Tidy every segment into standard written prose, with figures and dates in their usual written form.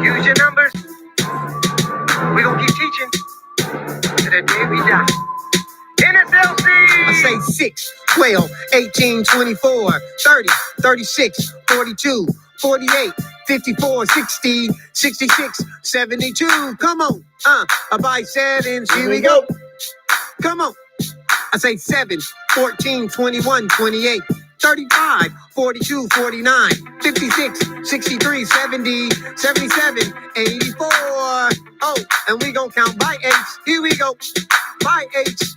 Use your numbers. We gonna keep teaching to the day we die. NSLC. I say 6, 12, 18, 24, 30, 36, 42, 48, 54, 60, 66, 72. Come on. I buy 7s. Here we go. Come on. I say 7, 14, 21, 28, 35, 42, 49, 56, 63, 70, 77, 84. Oh, and we gonna count by 8s. Here we go. By 8s.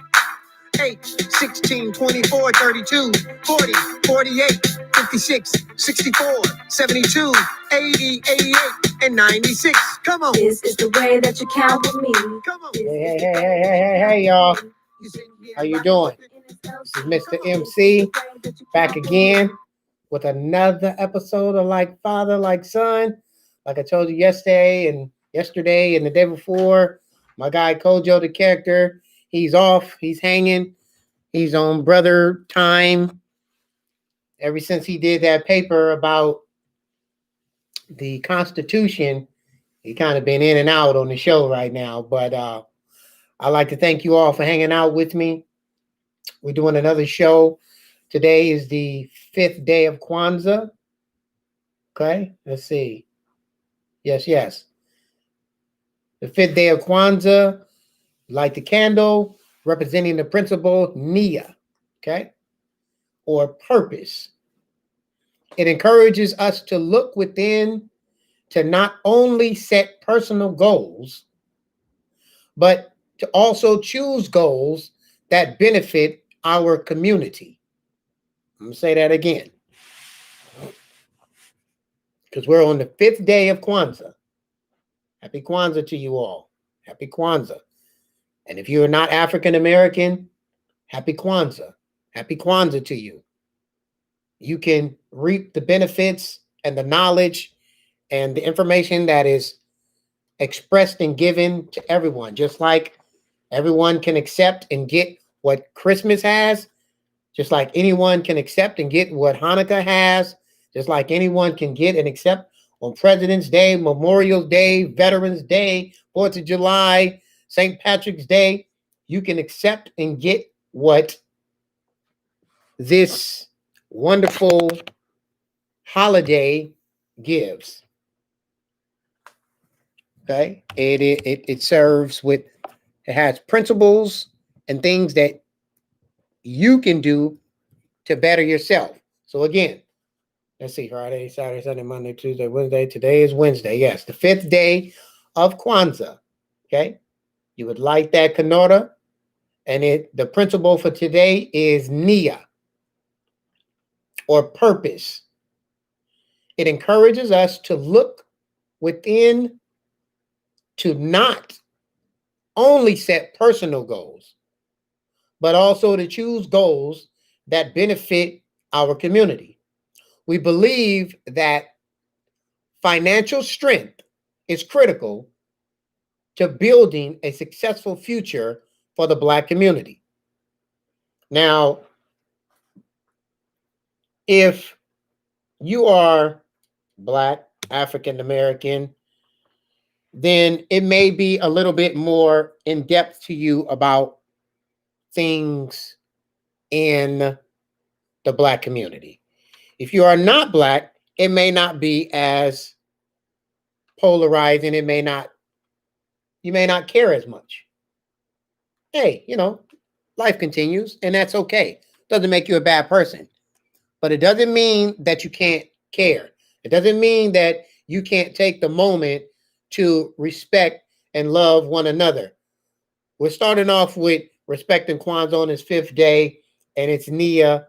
8, 16, 24, 32, 40, 48, 56, 64, 72, 80, 88, and 96. Come on. This is the way that you count with me. Come on. Hey, y'all. How you doing? This is Mr. MC back again with another episode of Like Father, Like Son. Like I told you yesterday and the day before, my guy Kojo, the character, he's off. He's hanging. He's on brother time. Ever since he did that paper about the Constitution, he kind of been in and out on the show right now. But I'd like to thank you all for hanging out with me. We're doing another show. Today is the 5th day of Kwanzaa. Okay, let's see. Yes. The 5th day of Kwanzaa. Light the candle, representing the principle Nia, okay, or purpose. It encourages us to look within to not only set personal goals, but to also choose goals that benefit our community. I'm going to say that again, because we're on the 5th day of Kwanzaa. Happy Kwanzaa to you all. Happy Kwanzaa. And if you're not African American, happy Kwanzaa. Happy Kwanzaa to you. You can reap the benefits and the knowledge and the information that is expressed and given to everyone. Just like everyone can accept and get what Christmas has, just like anyone can accept and get what Hanukkah has, just like anyone can get and accept on President's Day, Memorial Day, Veterans Day, 4th of July, St. Patrick's Day, you can accept and get what this wonderful holiday gives. Okay, it serves with, it has principles and things that you can do to better yourself. So again, let's see, Friday, Saturday, Sunday, Monday, Tuesday, Wednesday. Today is Wednesday. Yes, the 5th day of Kwanzaa. Okay. You would light that menorah, and the principle for today is Nia, or purpose. It encourages us to look within to not only set personal goals, but also to choose goals that benefit our community. We believe that financial strength is critical to building a successful future for the Black community. Now, if you are Black, African American, then it may be a little bit more in depth to you about things in the Black community. If you are not Black, it may not be as polarizing. You may not care as much. Hey, life continues, and that's okay. Doesn't make you a bad person. But it doesn't mean that you can't care. It doesn't mean that you can't take the moment to respect and love one another. We're starting off with respecting Kwanzaa on its 5th day, and it's Nia,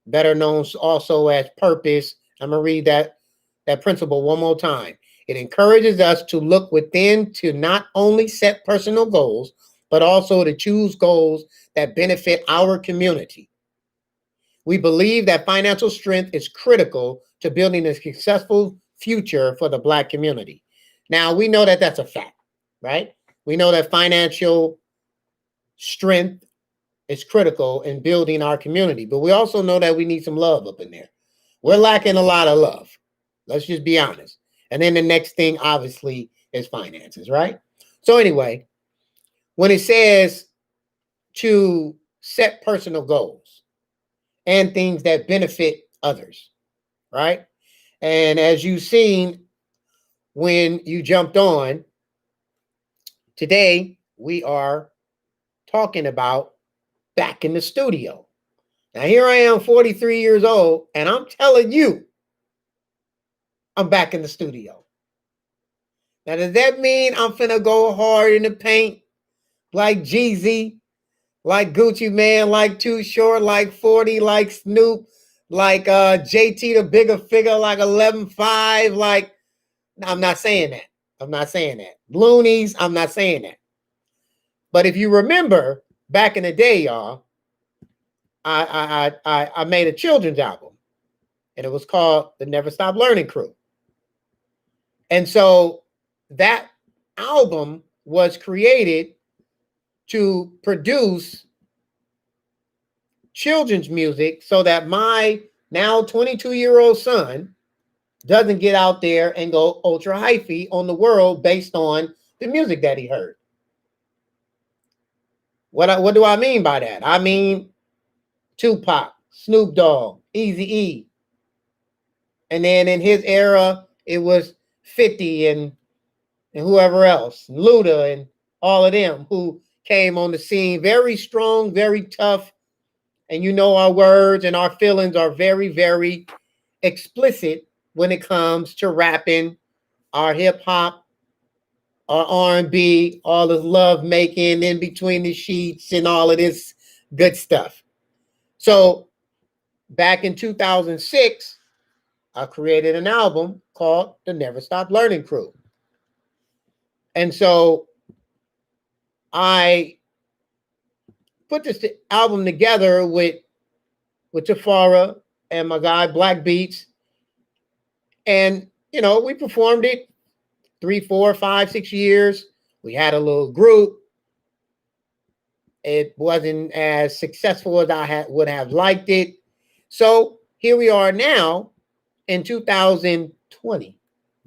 better known also as purpose. I'm going to read that principle one more time. It encourages us to look within to not only set personal goals, but also to choose goals that benefit our community. We believe that financial strength is critical to building a successful future for the Black community. Now, we know that that's a fact, right? We know that financial strength is critical in building our community, but we also know that we need some love up in there. We're lacking a lot of love. Let's just be honest. And then the next thing, obviously, is finances, right? So anyway, when it says to set personal goals and things that benefit others, right? And as you've seen when you jumped on, today we are talking about back in the studio. Now, here I am, 43 years old, and I'm telling you, I'm back in the studio. Now, does that mean I'm finna go hard in the paint like Jeezy, like Gucci Man, like Too Short, like 40, like Snoop, like JT the Bigger Figure, like 11.5, like, I'm not saying that. I'm not saying that. Loonies, I'm not saying that. But if you remember back in the day, y'all, I made a children's album, and it was called the Never Stop Learning Crew. And so that album was created to produce children's music so that my now 22-year-old son doesn't get out there and go ultra hyphy on the world based on the music that he heard. What do I mean by that? I mean Tupac, Snoop Dogg, Eazy-E. And then in his era, it was 50 and whoever else, Luda and all of them who came on the scene very strong, very tough. And you know our words and our feelings are very, very explicit when it comes to rapping, our hip hop, our R&B, all this love making in between the sheets and all of this good stuff. So back in 2006, I created an album called the Never Stop Learning Crew. And so I put this album together with Tafara and my guy Black Beats. And, you know, we performed it 3, 4, 5, 6 years. We had a little group. It wasn't as successful as I would have liked it. So here we are now in 2020,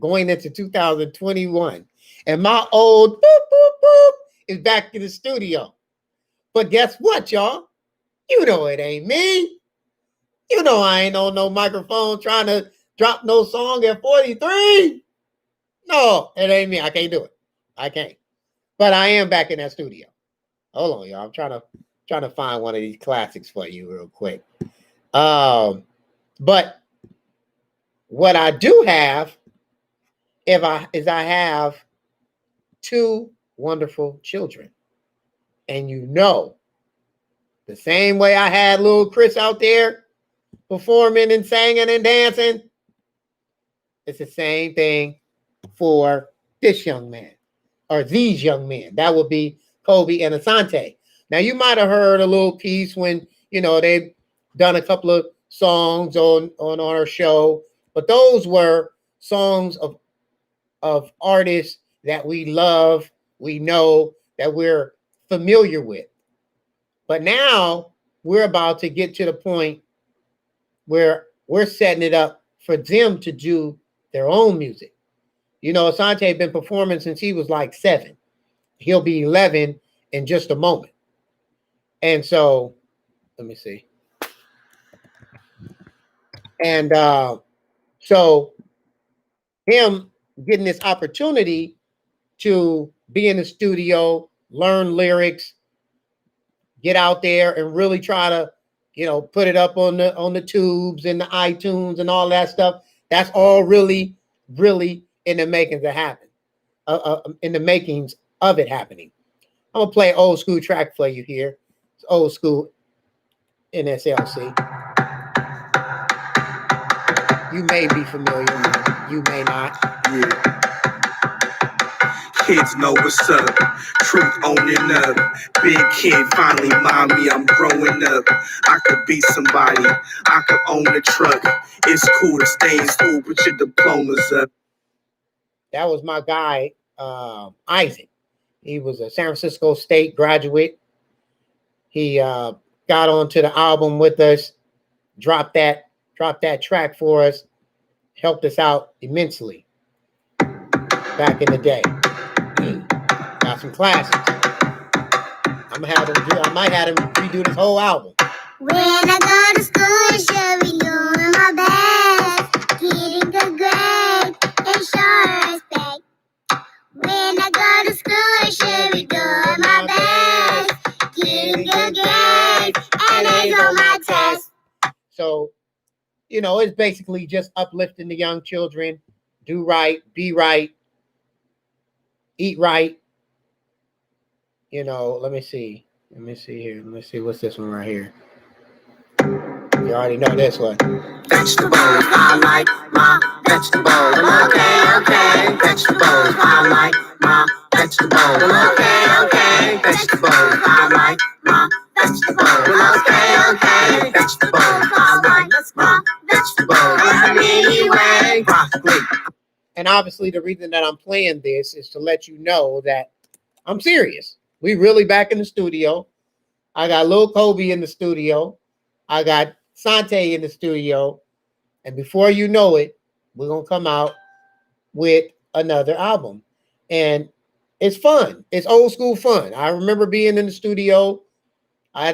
going into 2021. And my old boop, boop, boop is back in the studio. But guess what, y'all? You know it ain't me. You know I ain't on no microphone trying to drop no song at 43. No, it ain't me. I can't do it. I can't. But I am back in that studio. Hold on, y'all. I'm trying to find one of these classics for you real quick. But what I do have is I have 2 wonderful children. And you know, the same way I had little Chris out there performing and singing and dancing, it's the same thing for this young man or these young men. That would be Kobe and Asante. Now, you might have heard a little piece when, you know, they've done a couple of songs on our show, but those were songs of artists that we love, we know, that we're familiar with. But now we're about to get to the point where we're setting it up for them to do their own music. You know, Asante had been performing since he was like 7. He'll be 11 in just a moment. And so, let me see. And so him getting this opportunity to be in the studio, learn lyrics, get out there and really try to, you know, put it up on the tubes and the iTunes and all that stuff. That's all really, really in the makings of happen. In the makings of it happening. I'm gonna play an old school track for you here. It's old school NSLC. You may be familiar, you may not. Yeah. Kids know what's up. Truth owning up. Big kid finally mommy, I'm growing up. I could be somebody. I could own a truck. It's cool to stay in school, but your diploma's up. That was my guy, Isaac. He was a San Francisco State graduate. He got onto the album with us, dropped that track for us, helped us out immensely. back in the day. Got some classics. I might have him redo this whole album. When I go to school, should be doing my best, getting good grades and show respect. When I go to school, should be doing my best, getting good grades and A's on my test. So, you know, it's basically just uplifting the young children. Do right, be right, eat right. You know, let me see here. Let me see what's this one right here. You already know this one. Vegetables, I like my vegetables. Okay. Vegetables, I like my vegetables. Okay. Vegetables, I like my vegetables. Okay. Vegetables, I like my vegetables. Anyway, broccoli. And obviously, the reason that I'm playing this is to let you know that I'm serious. We really back in the studio. I got Lil Kobe in the studio. I got Sante in the studio. And before you know it, we're going to come out with another album. And it's fun. It's old school fun. I remember being in the studio. I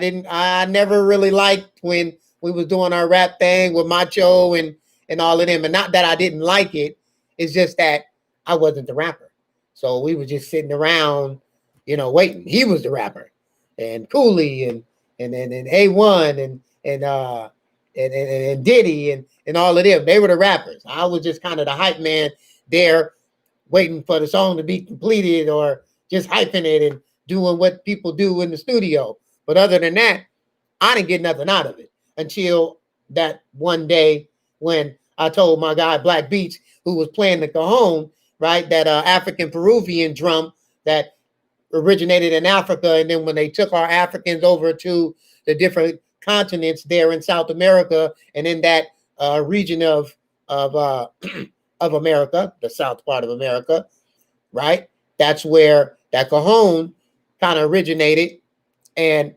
never really liked when we was doing our rap thing with Macho and all of them. And not that I didn't like it. It's just that I wasn't the rapper. So we were just sitting around, you know, waiting. He was the rapper. And Cooley and A1 and Diddy and all of them. They were the rappers. I was just kind of the hype man there, waiting for the song to be completed or just hyping it and doing what people do in the studio. But other than that, I didn't get nothing out of it until that one day when I told my guy Black Beats, who was playing the cajon, right, that African Peruvian drum that originated in Africa, and then when they took our Africans over to the different continents there in South America and in that region of America, the south part of America, right? That's where that cajon kind of originated, and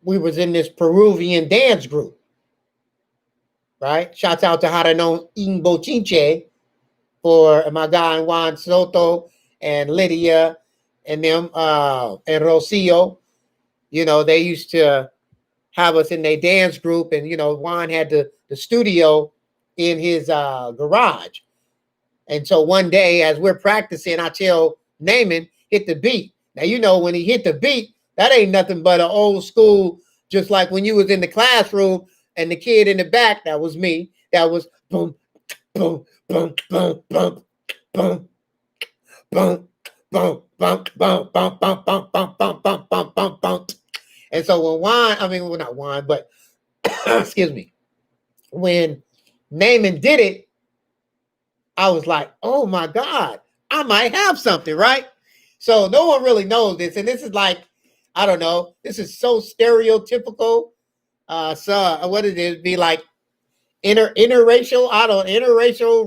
we was in this Peruvian dance group, right? Shouts out to Haranon Imbo Chinche for my guy Juan Soto and Lydia and them and Rocio. You know, they used to have us in their dance group, and you know, Juan had the studio in his garage. And so one day, as we're practicing, I tell Naaman, hit the beat. Now, you know, when he hit the beat, that ain't nothing but an old school, just like when you was in the classroom and the kid in the back, that was me, that was boom, boom, boom, boom, boom, boom, boom, boom, boom, boom, boom, boom, boom, boom, boom, boom, boom, boom, boom. And so when Juan, I mean, well, not Juan, but excuse me, when Naaman did it, I was like, oh my God, I might have something, right? So no one really knows this. And this is like, I don't know, this is so stereotypical. So what it is, be like interracial,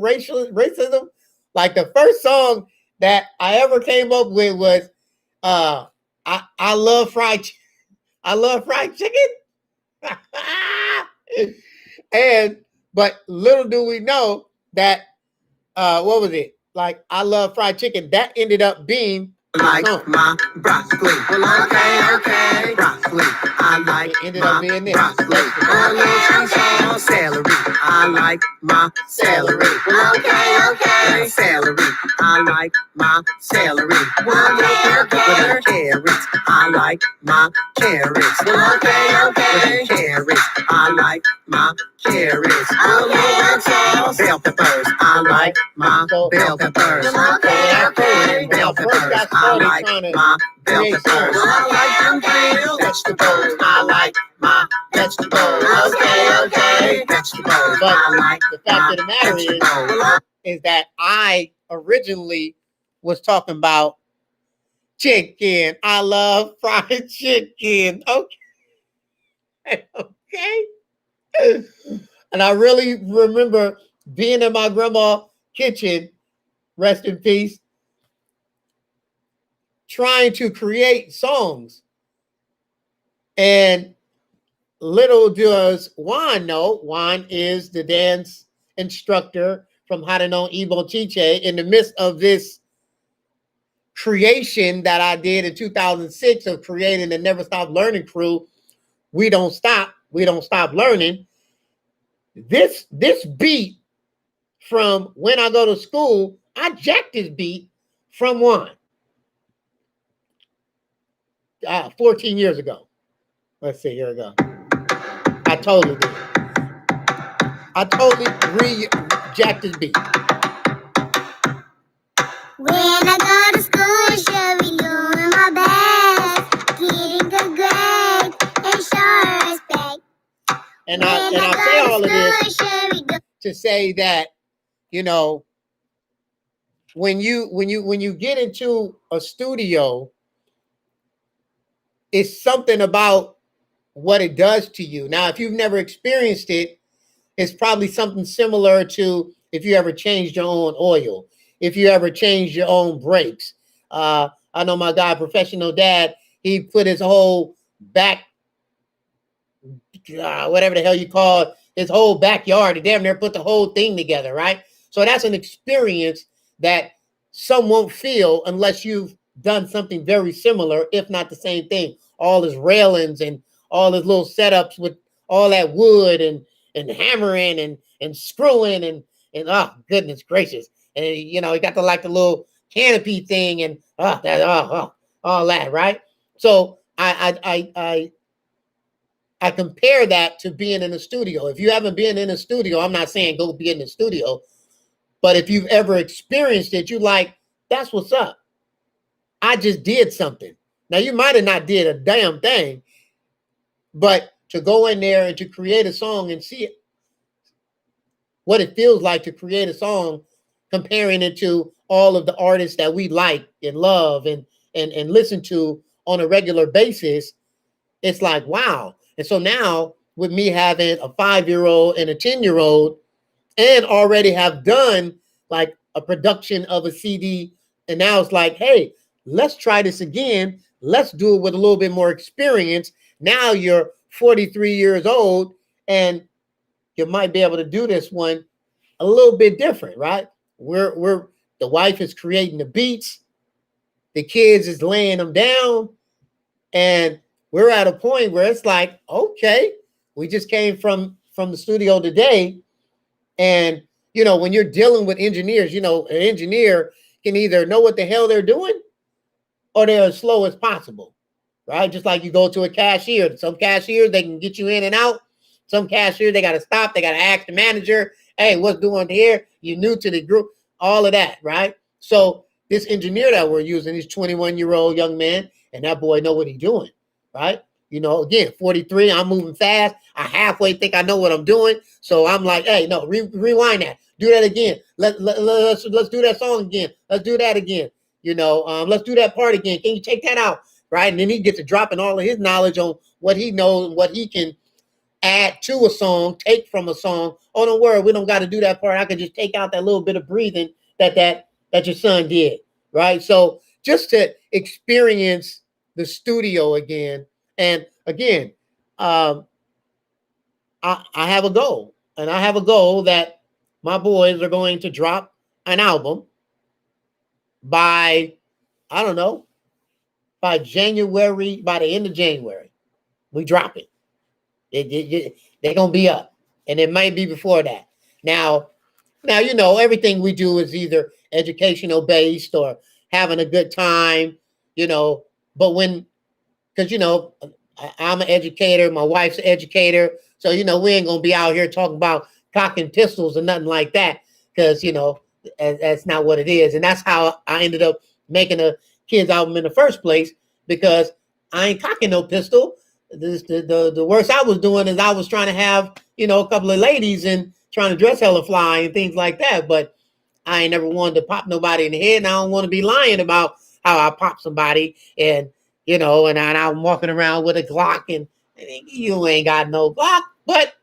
racism. Like the first song that I ever came up with was I love fried chicken. But little do we know that what was it? Like I love fried chicken. That ended up being like my broccoli. Okay. Broccoli. I like it ended up being this. broccoli. Celery. I like my celery. Okay. Celery. I like my celery. With carrots. I like my carrots. Okay. With carrots. I like my carrots. Bell peppers. I like my bell peppers. Bell peppers. I like my bell peppers. Vegetables. I like my vegetables. Okay. Vegetables. But I like the fact of the matter is that I originally was talking about chicken. I love fried chicken. Okay. Okay. And I really remember being in my grandma's kitchen, rest in peace, trying to create songs. And little does Juan know, Juan is the dance instructor from Hadanon Ibo Chiche in the midst of this creation that I did in 2006 of creating the Never Stop Learning crew. We don't stop learning. This beat from When I Go to School, I jacked this beat from 14 years ago. Let's see, here we go. I totally did. I totally jacked this beat. When I go to school, should be doing my best, getting good grades and show respect. And I say all of this to say that, you know, when you get into a studio, it's something about what it does to you. Now, if you've never experienced it, it's probably something similar to if you ever changed your own oil, if you ever changed your own brakes. I know my guy, Professional Dad, he put his whole back, whatever the hell you call it, his whole backyard, he damn near put the whole thing together, right? So that's an experience that some won't feel unless you've done something very similar, if not the same thing. All his railings and all his little setups with all that wood and hammering and screwing and oh goodness gracious. And you know, he got the little canopy thing and all that, right? So I compare that to being in a studio. If you haven't been in a studio, I'm not saying go be in the studio, but if you've ever experienced it, you like, that's what's up. I just did something. Now you might have not did a damn thing, but to go in there and to create a song and see it, what it feels like to create a song, comparing it to all of the artists that we like and love and listen to on a regular basis, it's like, wow. And so now with me having a 5-year-old and a 10-year-old and already have done like a production of a CD, and now it's like, hey, let's try this again. Let's do it with a little bit more experience. Now you're 43 years old and you might be able to do this one a little bit different, right? We're the wife is creating the beats, the kids is laying them down, and we're at a point where it's like, okay, we just came from the studio today. And, you know, when you're dealing with engineers, you know, an engineer can either know what the hell they're doing or they're as slow as possible, right? Just like you go to a cashier. Some cashiers, they can get you in and out. Some cashiers, they got to stop. They got to ask the manager, hey, what's doing here? You're new to the group, all of that, right? So this engineer that we're using, he's 21-year-old young man, and that boy know what he's doing, right? You know, again, 43, I'm moving fast. I halfway think I know what I'm doing. So I'm like, hey, no, rewind that. Do that again. Let's do that song again. Let's do that again. You know, let's do that part again. Can you take that out? Right? And then he gets to dropping all of his knowledge on what he knows and what he can add to a song, take from a song. Oh, don't worry, we don't got to do that part. I can just take out that little bit of breathing that your son did. Right? So just to experience the studio again. And again, I have a goal, and I have a goal that my boys are going to drop an album by, I don't know, by January, by the end of January. We drop it. They're going to be up, and it might be before that. Now, you know, everything we do is either educational based or having a good time, you know, but because, you know, I'm an educator, my wife's an educator, so, you know, we ain't going to be out here talking about cocking pistols or nothing like that, because, you know, that's not what it is. And that's how I ended up making a kids album in the first place, because I ain't cocking no pistol. The worst I was doing is I was trying to have, you know, a couple of ladies and trying to dress hella fly and things like that. But I ain't never wanted to pop nobody in the head, and I don't want to be lying about how I pop somebody, and, you know, and I'm walking around with a Glock, and you ain't got no Glock. But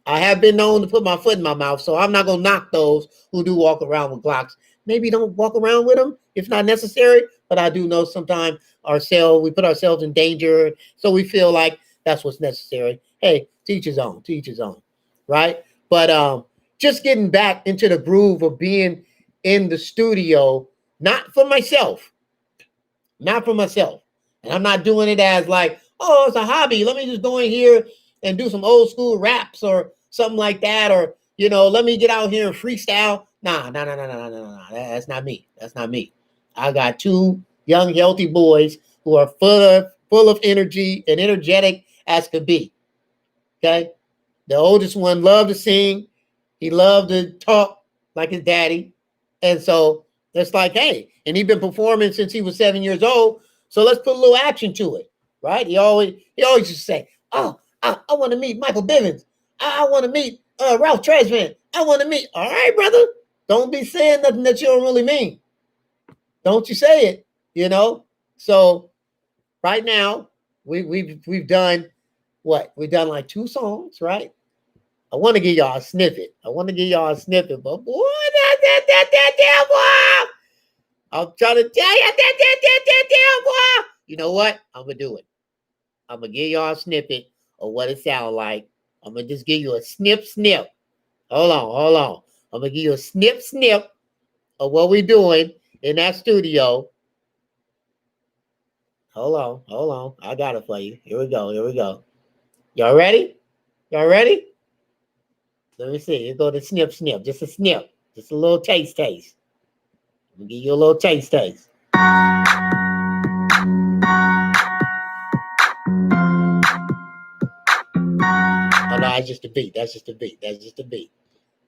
I have been known to put my foot in my mouth, so I'm not going to knock those who do walk around with Glocks. Maybe don't walk around with them if not necessary, but I do know sometimes we put ourselves in danger, so we feel like that's what's necessary. Hey, teach his own, right? But just getting back into the groove of being in the studio, not for myself, not for myself. And I'm not doing it as like, oh, it's a hobby. Let me just go in here and do some old school raps or something like that. Or, you know, let me get out here and freestyle. Nah. That's not me. That's not me. I got two young, healthy boys who are full of energy and energetic as could be. Okay. The oldest one loved to sing. He loved to talk like his daddy. And so it's like, hey, and he's been performing since he was 7 years old. So let's put a little action to it. Right? He always used to say, oh, I want to meet Michael Bivins. I want to meet Ralph Tresvant. I want to meet. All right, brother. Don't be saying nothing that you don't really mean. Don't you say it, you know? So right now, we've done what? We've done like 2 songs, right? I want to give y'all a snippet. But boy, that boy. I'm trying to tell you that boy. You know what? I'm going to do it. I'm going to give y'all a snippet of what it sounds like. I'm going to just give you a snip. Hold on. I'm going to give you a snip of what we're doing in that studio. Hold on. I got it for you. Here we go. Y'all ready? Let me see. Here go the snip. Just a snip. Just a little taste. I'm gonna give you a little taste. Oh no, that's just a beat.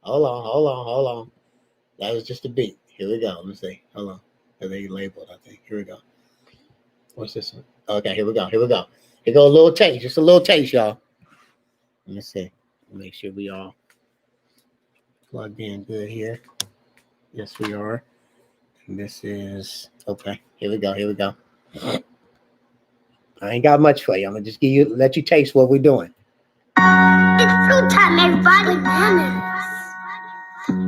Hold on. That was just a beat. Here we go. Let me see. Hold on. They labeled, I think. Here we go. What's this one? Okay, here we go. Here go a little taste. Just a little taste, y'all. Let me see. Make sure we all plugged in good here. Yes, we are. And this is okay. Here we go. I ain't got much for you. I'm gonna just let you taste what we're doing. It's fruit time, everybody. Bananas,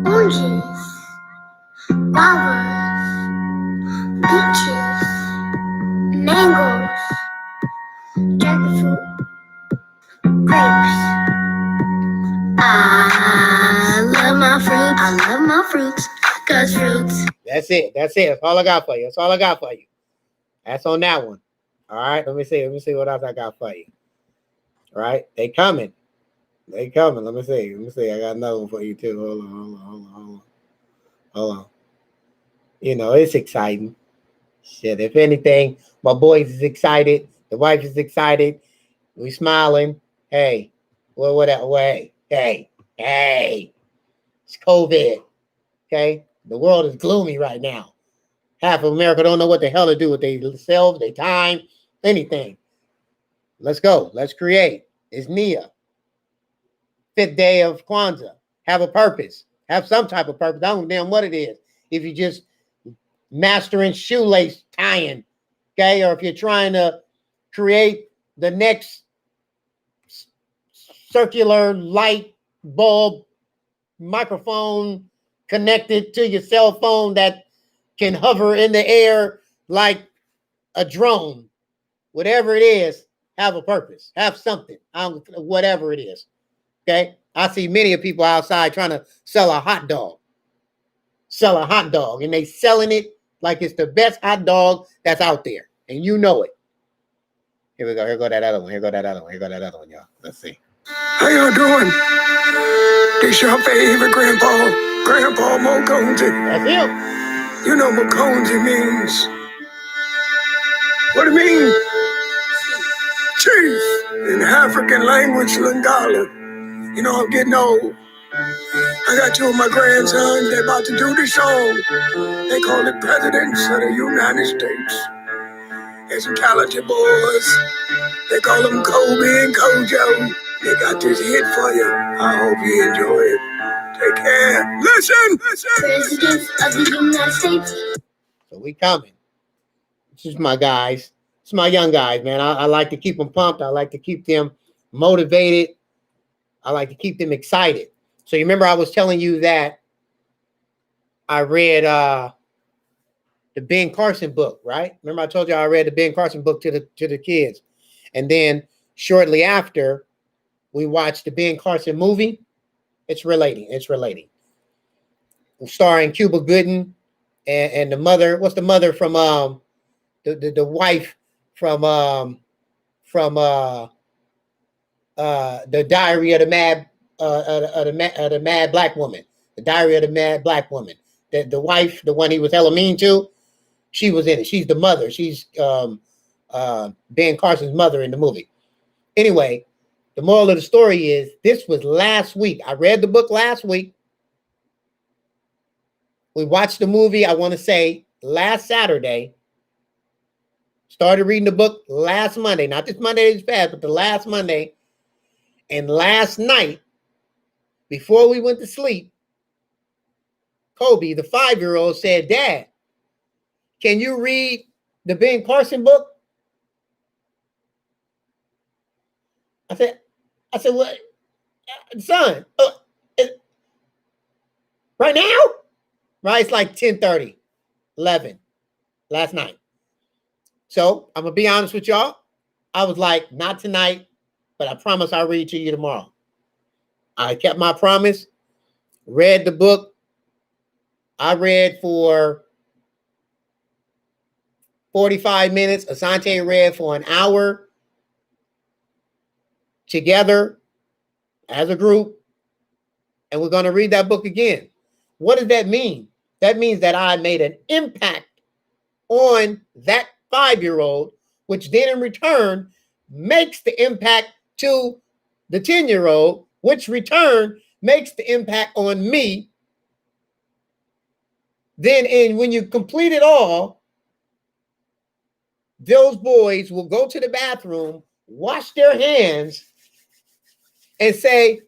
oranges, guavas, peaches, mangoes, jackfruit, grapes. I love my fruits, 'cause fruits. That's it. That's all I got for you. That's on that one. All right. Let me see what else I got for you. All right. They coming. Let me see. I got another one for you too. Hold on. You know, it's exciting. Shit. If anything, my boys is excited. The wife is excited. We smiling. Hey. What that way? Hey. It's COVID. Okay. The world is gloomy right now. Half of America don't know what the hell to do with themselves, their time, anything. Let's go. Let's create. It's Nia. 5th day of Kwanzaa. Have a purpose. Have some type of purpose. I don't know what it is. If you just mastering shoelace tying, okay, or if you're trying to create the next circular light bulb microphone connected to your cell phone that can hover in the air like a drone. Whatever it is, have a purpose. Have something. Whatever it is. Okay? I see many of people outside trying to sell a hot dog. And they selling it like it's the best hot dog that's out there. And you know it. Here we go. Here go that other one, y'all. Let's see. How y'all doing? This your favorite Grandpa Mokonzi. That's him. You know what Mokonzi means. What it means? Chief in African language, Lingala. You know, I'm getting old. I got 2 of my grandsons. They're about to do the song. They call it Presidents of the United States. There's some talented boys. They call them Kobe and Kojo. They got this hit for you. I hope you enjoy it. Take care. Listen. Presidents of the United States. So we coming. This is my guys. It's my young guys, man. I like to keep them pumped. I like to keep them motivated. I like to keep them excited. So you remember I was telling you that I read the Ben Carson book, right? Remember I told you I read the Ben Carson book to the kids. And then shortly after, we watched the Ben Carson movie. It's relating. It's relating. Starring Cuba Gooding and the mother. What's the mother from the wife from the Diary of the Mad the Mad Black Woman. The Diary of the Mad Black Woman. The wife, the one he was hella mean to, she was in it. She's the mother. She's Ben Carson's mother in the movie. Anyway, the moral of the story is this was last week. I read the book last week. We watched the movie, I want to say, last Saturday. Started reading the book last Monday. Not this Monday that's past, but the last Monday. And last night, before we went to sleep, Kobe, the 5-year-old, said, Dad, can you read the Ben Carson book? I said, what? Son, right now? Right, it's like 10:30, 11 last night. So I'm going to be honest with y'all. I was like, not tonight, but I promise I'll read to you tomorrow. I kept my promise, read the book. I read for 45 minutes. Asante read for an hour. Together as a group, and we're going to read that book again. What does that mean? That means that I made an impact on that 5-year-old, which then in return makes the impact to the 10-year-old, which return makes the impact on me. Then when you complete it all, those boys will go to the bathroom, wash their hands, and say,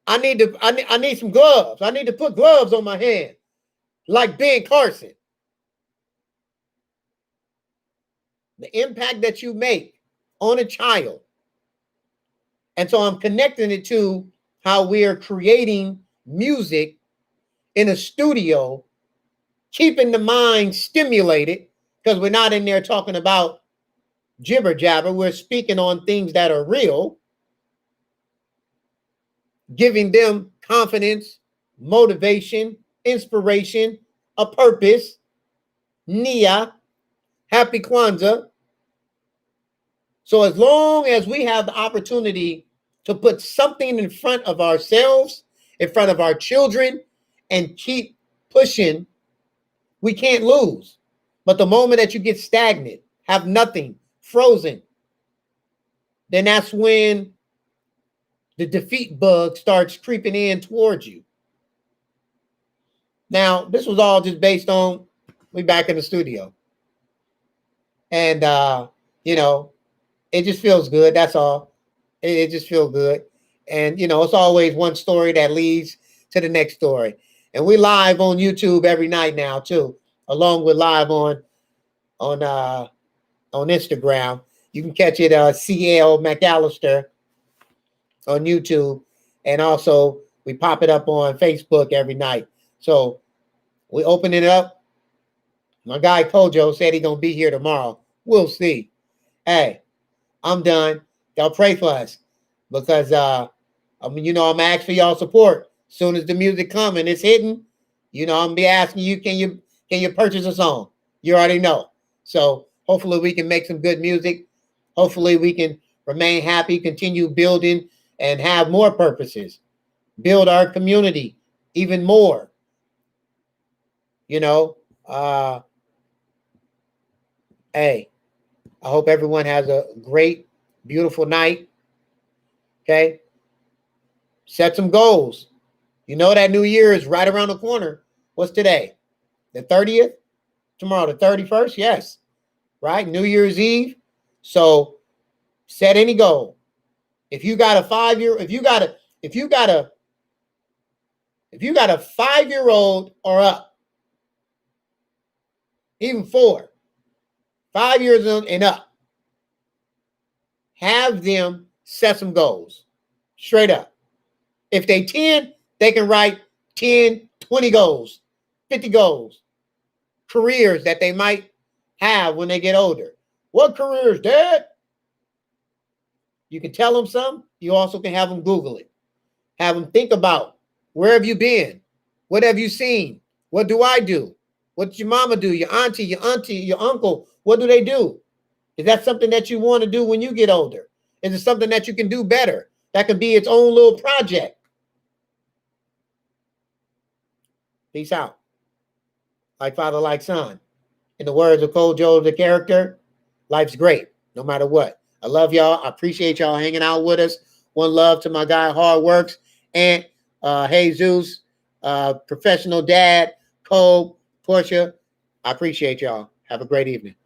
I need some gloves. I need to put gloves on my hand, like Ben Carson. The impact that you make on a child. And so I'm connecting it to how we are creating music in a studio, keeping the mind stimulated, because we're not in there talking about jibber jabber. We're speaking on things that are real, giving them confidence, motivation, inspiration, a purpose, Nia, Happy Kwanzaa. So as long as we have the opportunity to put something in front of ourselves, in front of our children, and keep pushing, we can't lose. But the moment that you get stagnant, have nothing, frozen, then that's when the defeat bug starts creeping in towards you. Now, this was all just based on we back in the studio. And, it just feels good. That's all. It just feels good. And, it's always one story that leads to the next story. And we live on YouTube every night now, too, along with live on Instagram. You can catch it, CL McAllister on YouTube, and also we pop it up on Facebook every night. So we open it up. My guy Kojo said he's gonna be here tomorrow. We'll see. Hey, I'm done. Y'all pray for us because I'm gonna ask for y'all support. As soon as the music comes and it's hitting, I'm gonna be asking you, can you purchase a song? You already know. So hopefully we can make some good music. Hopefully we can remain happy, continue building, and have more purposes, build our community even more. Hey, I hope everyone has a great, beautiful night. Okay. Set some goals. That New Year is right around the corner. What's today? The 30th? Tomorrow, the 31st? Yes. Right? New Year's Eve. So set any goal. If you got a 5-year-old or up, even 4, 5 years and up, have them set some goals straight up. If they 10, they can write 10, 20 goals, 50 goals, careers that they might have when they get older. What careers, Dad? You can tell them some. You also can have them Google it. Have them think about, where have you been? What have you seen? What do I do? What does your mama do? Your auntie, your uncle, what do they do? Is that something that you want to do when you get older? Is it something that you can do better? That can be its own little project. Peace out. Like father, like son. In the words of Kojo, the character, life's great, no matter what. I love y'all. I appreciate y'all hanging out with us. One love to my guy, Hard Works, and Jesus, professional dad, Cole, Portia. I appreciate y'all. Have a great evening.